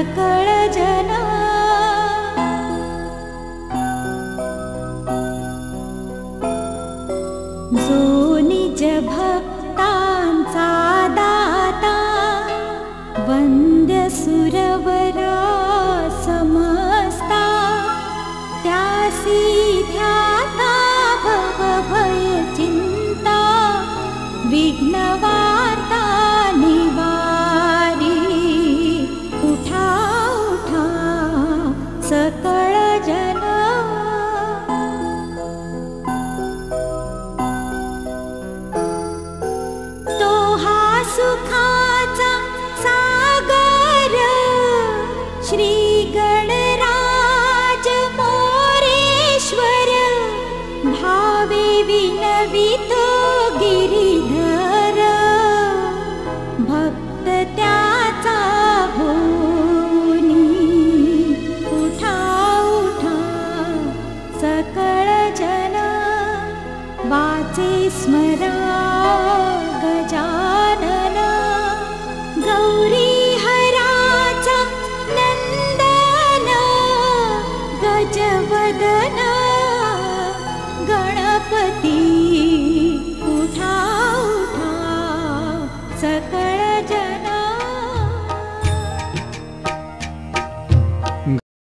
सकळ जन। जो निज भक्तांचा दाता, वंद्य सुरवरा समजता, त्यासी ध्याता भव भय चिंता, विघ्न वार्ता निवारी। उठा उठा सकळ जन। तो हा सुखाचा सागर, श्री गणराज मोरेश्वर, भावे विनवितो गिरिधर, भक्त त्याचा होनी। उठा उठा सकळ जन। वाचे स्मरा गजानन, गौरी हराचा नंदन, गजवदन गण